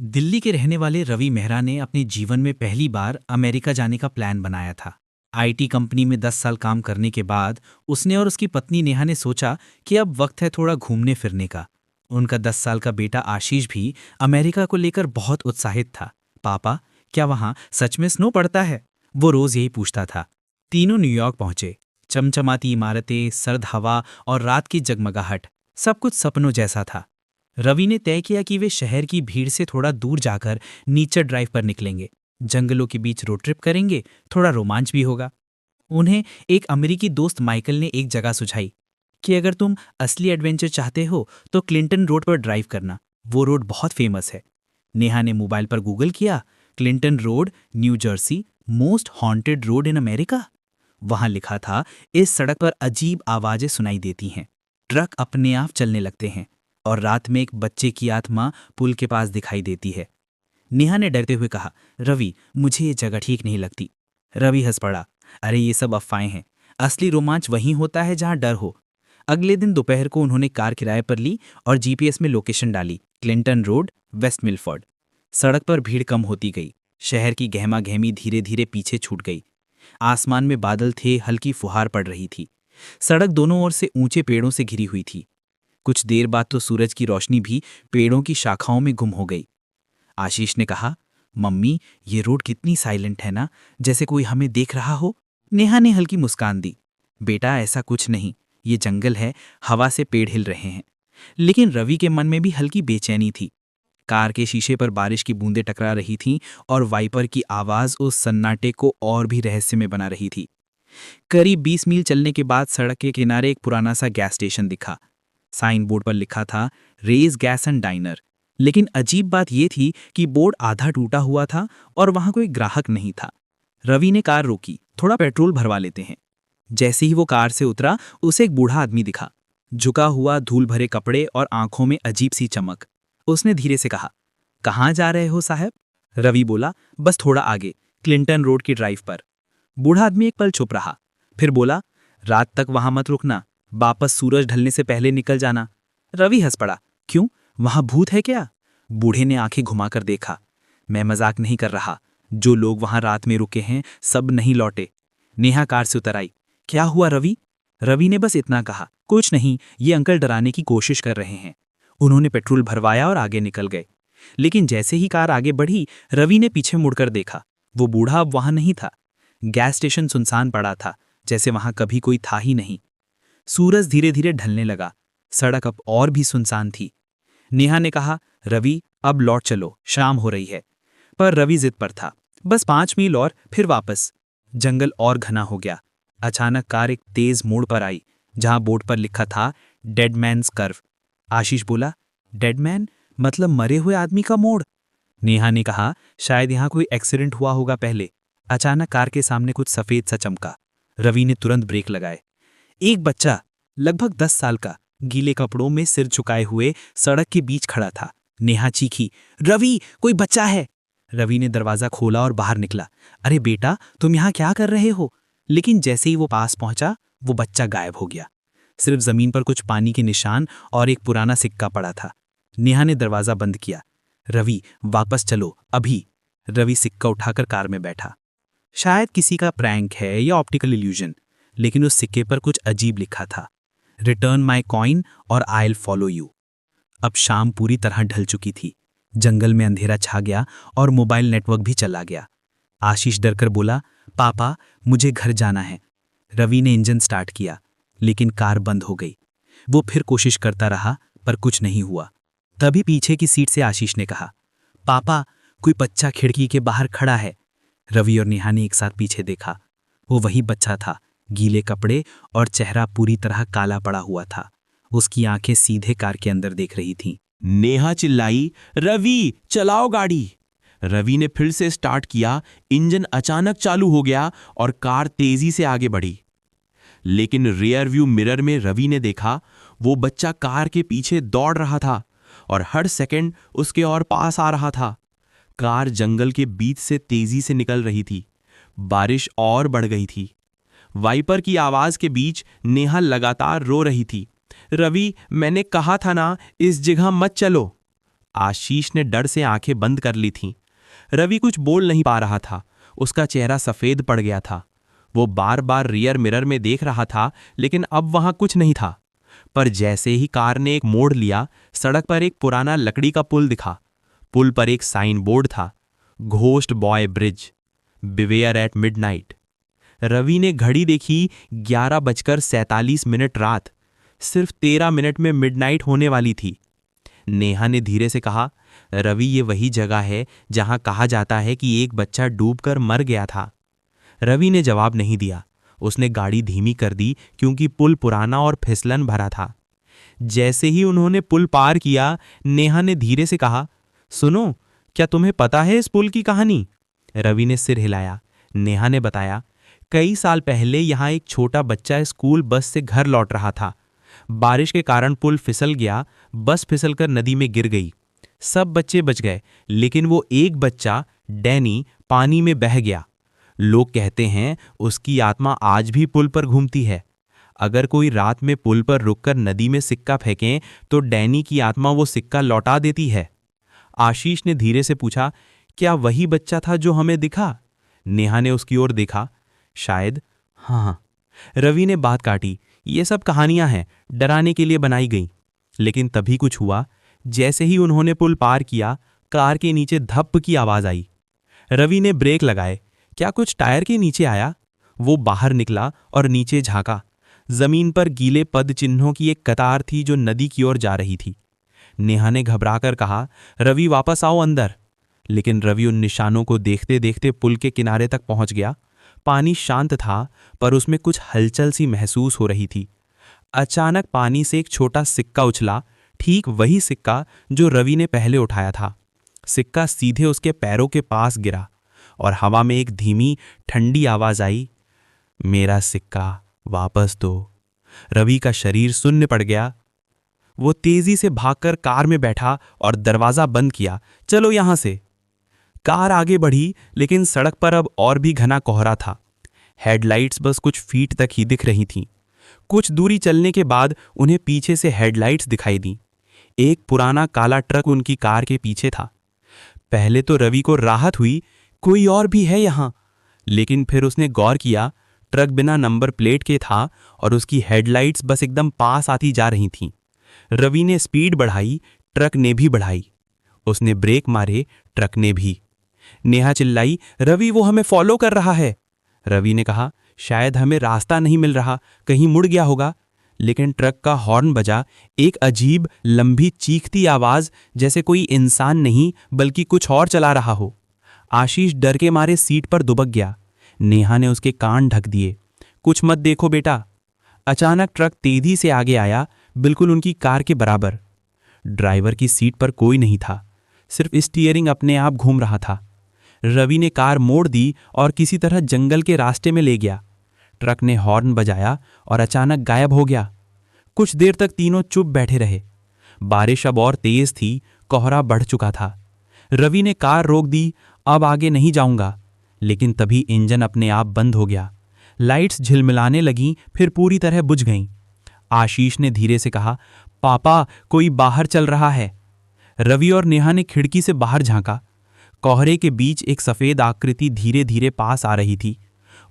दिल्ली के रहने वाले रवि मेहरा ने अपने जीवन में पहली बार अमेरिका जाने का प्लान बनाया था। आईटी कंपनी में 10 साल काम करने के बाद उसने और उसकी पत्नी नेहा ने सोचा कि अब वक्त है थोड़ा घूमने फिरने का। उनका 10 साल का बेटा आशीष भी अमेरिका को लेकर बहुत उत्साहित था। पापा, क्या वहाँ सच में स्नो पड़ता है? वो रोज यही पूछता था। तीनों न्यूयॉर्क पहुंचे। चमचमाती इमारतें, सर्द हवा और रात की जगमगाहट, सब कुछ सपनों जैसा था। रवि ने तय किया कि वे शहर की भीड़ से थोड़ा दूर जाकर नेचर ड्राइव पर निकलेंगे। जंगलों के बीच रोड ट्रिप करेंगे, थोड़ा रोमांच भी होगा। उन्हें एक अमेरिकी दोस्त माइकल ने एक जगह सुझाई कि अगर तुम असली एडवेंचर चाहते हो तो क्लिंटन रोड पर ड्राइव करना, वो रोड बहुत फेमस है। नेहा ने मोबाइल पर गूगल किया, Clinton road, new Jersey, most haunted road in America. वहां लिखा था, इस सड़क पर अजीब आवाजें सुनाई देती हैं, ट्रक अपने आप चलने लगते हैं और रात में एक बच्चे की आत्मा पुल के पास दिखाई देती है। नेहा ने डरते हुए कहा, रवि, मुझे ये जगह ठीक नहीं लगती। रवि हंस पड़ा, अरे ये सब अफवाहें हैं, असली रोमांच वहीं होता है जहां डर हो। अगले दिन दोपहर को उन्होंने कार किराए पर ली और जीपीएस में लोकेशन डाली, क्लिंटन रोड, वेस्ट मिलफोर्ड। सड़क पर भीड़ कम होती गई। शहर की गहमा गहमी धीरे धीरे पीछे छूट गई। आसमान में बादल थे, हल्की फुहार पड़ रही थी। सड़क दोनों ओर से ऊंचे पेड़ों से घिरी हुई थी। कुछ देर बाद तो सूरज की रोशनी भी पेड़ों की शाखाओं में गुम हो गई। आशीष ने कहा, मम्मी, ये रोड कितनी साइलेंट है ना, जैसे कोई हमें देख रहा हो। नेहा ने हल्की मुस्कान दी, बेटा ऐसा कुछ नहीं, ये जंगल है, हवा से पेड़ हिल रहे हैं। लेकिन रवि के मन में भी हल्की बेचैनी थी। कार के शीशे पर बारिश की बूंदें टकरा रही थीं और वाइपर की आवाज उस सन्नाटे को और भी रहस्यमय बना रही थी। करीब 20 मील चलने के बाद सड़क के किनारे एक पुराना सा गैस स्टेशन दिखा। साइन बोर्ड पर लिखा था, रेज गैस एंड डाइनर। लेकिन अजीब बात यह थी कि बोर्ड आधा टूटा हुआ था और वहां कोई ग्राहक नहीं था। रवि ने कार रोकी, थोड़ा पेट्रोल भरवा लेते हैं। जैसे ही वो कार से उतरा, उसे एक बूढ़ा आदमी दिखा, झुका हुआ, धूल भरे कपड़े और आंखों में अजीब सी चमक। उसने धीरे से कहा, कहाँ जा रहे हो साहब? रवि बोला, बस थोड़ा आगे, क्लिंटन रोड की ड्राइव पर। बूढ़ा आदमी एक पल चुप रहा, फिर बोला, रात तक वहां मत रुकना, वापस सूरज ढलने से पहले निकल जाना। रवि हंस पड़ा, क्यों, वहां भूत है क्या? बूढ़े ने आंखें घुमाकर देखा, मैं मजाक नहीं कर रहा, जो लोग वहां रात में रुके हैं सब नहीं लौटे। नेहा कार से उतर आई, क्या हुआ रवि? रवि ने बस इतना कहा, कुछ नहीं, ये अंकल डराने की कोशिश कर रहे हैं। उन्होंने पेट्रोल भरवाया और आगे निकल गए। लेकिन जैसे ही कार आगे बढ़ी, रवि ने पीछे मुड़कर देखा। वो बूढ़ा अब वहां नहीं था। गैस स्टेशन सुनसान पड़ा था, जैसे वहां कभी कोई था ही नहीं। सूरज धीरे धीरे ढलने लगा, सड़क अब और भी सुनसान थी। नेहा ने कहा, रवि, अब लौट चलो, शाम हो रही है। पर रवि जिद पर था, बस 5 मील और फिर वापस। जंगल और घना हो गया। अचानक कार एक तेज मोड़ पर आई, जहां बोर्ड पर लिखा था, डेड मैन्स कर्व। आशीष बोला, डेड मैन मतलब मरे हुए आदमी का मोड़? नेहा ने कहा, शायद यहां कोई एक्सीडेंट हुआ होगा पहले। अचानक कार के सामने कुछ सफेद सा चमका। रवि ने तुरंत ब्रेक लगाए। एक बच्चा, लगभग 10 साल का, गीले कपड़ों में सिर झुकाए हुए सड़क के बीच खड़ा था। नेहा चीखी, रवि, कोई बच्चा है। रवि ने दरवाजा खोला और बाहर निकला। अरे बेटा, तुम यहाँ क्या कर रहे हो? लेकिन जैसे ही वो पास पहुंचा, वो बच्चा गायब हो गया। सिर्फ जमीन पर कुछ पानी के निशान और एक पुराना सिक्का पड़ा था। नेहा ने दरवाजा बंद किया। रवि, वापस चलो, अभी। रवि सिक्का उठाकर कार में बैठा। शायद किसी का प्रैंक है या ऑप्टिकल इल्यूजन, लेकिन उस सिक्के पर कुछ अजीब लिखा था, रिटर्न माई कॉइन और आई विल फॉलो यू। अब शाम पूरी तरह ढल चुकी थी। जंगल में अंधेरा छा गया और मोबाइल नेटवर्क भी चला गया। आशीष डरकर बोला, पापा, मुझे घर जाना है। रवि ने इंजन स्टार्ट किया, लेकिन कार बंद हो गई। वो फिर कोशिश करता रहा, पर कुछ नहीं हुआ। तभी पीछे की सीट से आशीष ने कहा, पापा, कोई बच्चा खिड़की के बाहर खड़ा है। रवि और नेहा ने एक साथ पीछे देखा। वो वही बच्चा था, गीले कपड़े और चेहरा पूरी तरह काला पड़ा हुआ था। उसकी आंखें सीधे कार के अंदर देख रही थीं। नेहा चिल्लाई, रवि, चलाओ गाड़ी। रवि ने फिर से स्टार्ट किया। इंजन अचानक चालू हो गया और कार तेजी से आगे बढ़ी। लेकिन रियर व्यू मिरर में रवि ने देखा, वो बच्चा कार के पीछे दौड़ रहा था और हर सेकंड उसके और पास आ रहा था। कार जंगल के बीच से तेजी से निकल रही थी। बारिश और बढ़ गई थी। वाइपर की आवाज के बीच नेहा लगातार रो रही थी, रवि, मैंने कहा था ना, इस जगह मत चलो। आशीष ने डर से आंखें बंद कर ली थीं। रवि कुछ बोल नहीं पा रहा था, उसका चेहरा सफेद पड़ गया था। वो बार बार रियर मिरर में देख रहा था, लेकिन अब वहां कुछ नहीं था। पर जैसे ही कार ने एक मोड़ लिया, सड़क पर एक पुराना लकड़ी का पुल दिखा। पुल पर एक साइन बोर्ड था, ghost boy bridge, beware at midnight. Ravi ने घड़ी देखी, 11:47 रात। सिर्फ 13 मिनट में मिडनाइट होने वाली थी। नेहा ने धीरे से कहा, रवि, ये वही जगह है जहां कहा जाता है कि एक बच्चा डूबकर मर गया था। रवि ने जवाब नहीं दिया। उसने गाड़ी धीमी कर दी क्योंकि पुल पुराना और फिसलन भरा था। जैसे ही उन्होंने पुल पार किया, नेहा ने धीरे से कहा, सुनो, क्या तुम्हें पता है इस पुल की कहानी? रवि ने सिर हिलाया। नेहा ने बताया, कई साल पहले यहां एक छोटा बच्चा स्कूल बस से घर लौट रहा था। बारिश के कारण पुल फिसल गया, बस फिसलकर नदी में गिर गई। सब बच्चे बच गए, लेकिन वो एक बच्चा, डैनी, पानी में बह गया। लोग कहते हैं उसकी आत्मा आज भी पुल पर घूमती है। अगर कोई रात में पुल पर रुककर नदी में सिक्का फेंके तो डैनी की आत्मा वो सिक्का लौटा देती है। आशीष ने धीरे से पूछा, क्या वही बच्चा था जो हमें दिखा? नेहा ने उसकी ओर देखा। शायद। हाँ। रवि ने बात काटी, ये सब कहानियां हैं, डराने के लिए बनाई गई। लेकिन तभी कुछ हुआ। जैसे ही उन्होंने पुल पार किया, कार के नीचे धप्प की आवाज आई। रवि ने ब्रेक लगाए। क्या कुछ टायर के नीचे आया? वो बाहर निकला और नीचे झांका। जमीन पर गीले पद चिन्हों की एक कतार थी जो नदी की ओर जा रही थी। नेहा ने घबराकर कहा, रवि, वापस आओ अंदर। लेकिन रवि उन निशानों को देखते देखते पुल के किनारे तक पहुंच गया। पानी शांत था, पर उसमें कुछ हलचल सी महसूस हो रही थी। अचानक पानी से एक छोटा सिक्का उछला, ठीक वही सिक्का जो रवि ने पहले उठाया था। सिक्का सीधे उसके पैरों के पास गिरा और हवा में एक धीमी ठंडी आवाज आई, मेरा सिक्का वापस दो। रवि का शरीर शून्य पड़ गया। वो तेजी से भागकर कार में बैठा और दरवाजा बंद किया। चलो यहां से। कार आगे बढ़ी, लेकिन सड़क पर अब और भी घना कोहरा था। हेडलाइट्स बस कुछ फीट तक ही दिख रही थीं। कुछ दूरी चलने के बाद उन्हें पीछे से हेडलाइट्स दिखाई दी। एक पुराना काला ट्रक उनकी कार के पीछे था। पहले तो रवि को राहत हुई, कोई और भी है यहां। लेकिन फिर उसने गौर किया, ट्रक बिना नंबर प्लेट के था और उसकी हेडलाइट्स बस एकदम पास आती जा रही थीं। रवि ने स्पीड बढ़ाई, ट्रक ने भी बढ़ाई। उसने ब्रेक मारे, ट्रक ने भी। नेहा चिल्लाई, रवि, वो हमें फॉलो कर रहा है। रवि ने कहा, शायद हमें रास्ता नहीं मिल रहा, कहीं मुड़ गया होगा। लेकिन ट्रक का हॉर्न बजा, एक अजीब लंबी चीखती आवाज, जैसे कोई इंसान नहीं बल्कि कुछ और चला रहा हो। आशीष डर के मारे सीट पर दुबक गया। नेहा ने उसके कान ढक दिए। कुछ मत देखो बेटा। अचानक ट्रक तेजी से आगे आया, बिल्कुल उनकी कार के बराबर। ड्राइवर की सीट पर कोई नहीं था, सिर्फ स्टीयरिंग अपने आप घूम रहा था। रवि ने कार मोड़ दी और किसी तरह जंगल के रास्ते में ले गया। ट्रक ने हॉर्न बजाया और अचानक गायब हो गया। कुछ देर तक तीनों चुप बैठे रहे। बारिश अब और तेज थी, कोहरा बढ़ चुका था। रवि ने कार रोक दी, अब आगे नहीं जाऊंगा। लेकिन तभी इंजन अपने आप बंद हो गया। लाइट्स झिलमिलाने लगीं, फिर पूरी तरह बुझ गईं। आशीष ने धीरे से कहा, पापा, कोई बाहर चल रहा है। रवि और नेहा ने खिड़की से बाहर झांका। कोहरे के बीच एक सफेद आकृति धीरे धीरे पास आ रही थी।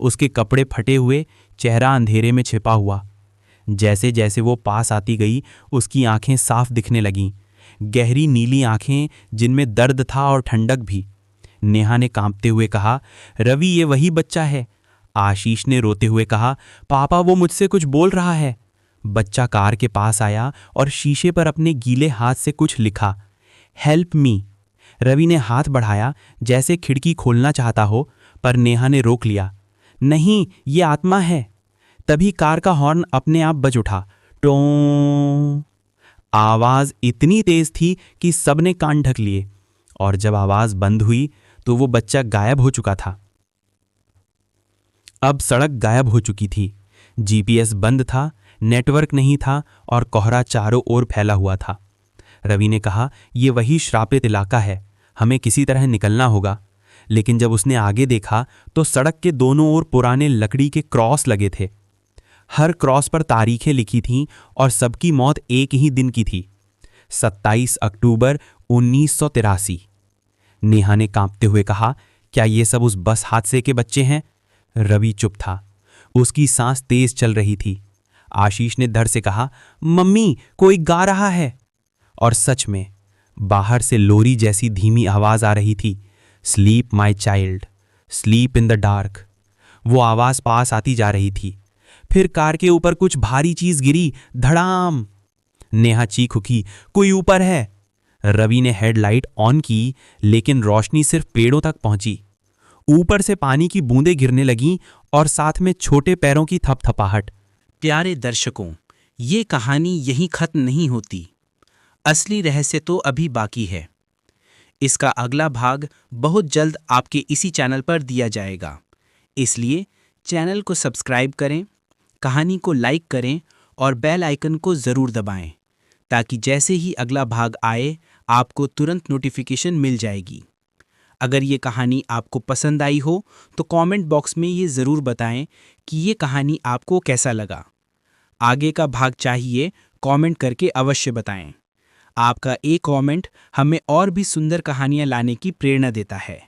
उसके कपड़े फटे हुए, चेहरा अंधेरे में छिपा हुआ। जैसे जैसे वो पास आती गई, उसकी आंखें साफ दिखने लगीं, गहरी नीली आंखें जिनमें दर्द था और ठंडक भी। नेहा ने कांपते हुए कहा, रवि, ये वही बच्चा है। आशीष ने रोते हुए कहा, पापा, वो मुझसे कुछ बोल रहा है। बच्चा कार के पास आया और शीशे पर अपने गीले हाथ से कुछ लिखा, हेल्प मी। रवि ने हाथ बढ़ाया, जैसे खिड़की खोलना चाहता हो, पर नेहा ने रोक लिया। नहीं, ये आत्मा है। तभी कार का हॉर्न अपने आप बज उठा। टों। आवाज इतनी तेज थी कि सबने कान ढक लिए, और जब आवाज बंद हुई तो वो बच्चा गायब हो चुका था। अब सड़क गायब हो चुकी थी। जीपीएस बंद था, नेटवर्क नहीं था और कोहरा चारों ओर फैला हुआ था। रवि ने कहा, ये वही श्रापित इलाका है, हमें किसी तरह निकलना होगा। लेकिन जब उसने आगे देखा तो सड़क के दोनों ओर पुराने लकड़ी के क्रॉस लगे थे। हर क्रॉस पर तारीखें लिखी थीं और सबकी मौत एक ही दिन की थी, 27 अक्टूबर 1983। नेहा ने कांपते हुए कहा, क्या ये सब उस बस हादसे के बच्चे हैं? रवि चुप था। उसकी सांस तेज चल रही थी। आशीष ने डर से कहा, मम्मी, कोई गा रहा है। और सच में बाहर से लोरी जैसी धीमी आवाज आ रही थी, sleep my child, sleep in the dark. वो आवाज पास आती जा रही थी। फिर कार के ऊपर कुछ भारी चीज गिरी, धड़ाम। नेहा चीख उठी, कोई ऊपर है। रवि ने हेडलाइट ऑन की, लेकिन रोशनी सिर्फ पेड़ों तक पहुंची। ऊपर से पानी की बूंदें गिरने लगीं और साथ में छोटे पैरों की थपथपाहट। प्यारे दर्शकों, ये कहानी यहीं खत्म नहीं होती। असली रहस्य तो अभी बाकी है। इसका अगला भाग बहुत जल्द आपके इसी चैनल पर दिया जाएगा। इसलिए चैनल को सब्सक्राइब करें, कहानी को लाइक करें और बेल आइकन को ज़रूर दबाएं, ताकि जैसे ही अगला भाग आए आपको तुरंत नोटिफिकेशन मिल जाएगी। अगर ये कहानी आपको पसंद आई हो तो कमेंट बॉक्स में ये ज़रूर बताएं कि ये कहानी आपको कैसा लगा। आगे का भाग चाहिए, कमेंट करके अवश्य बताएं। आपका एक कमेंट हमें और भी सुंदर कहानियां लाने की प्रेरणा देता है।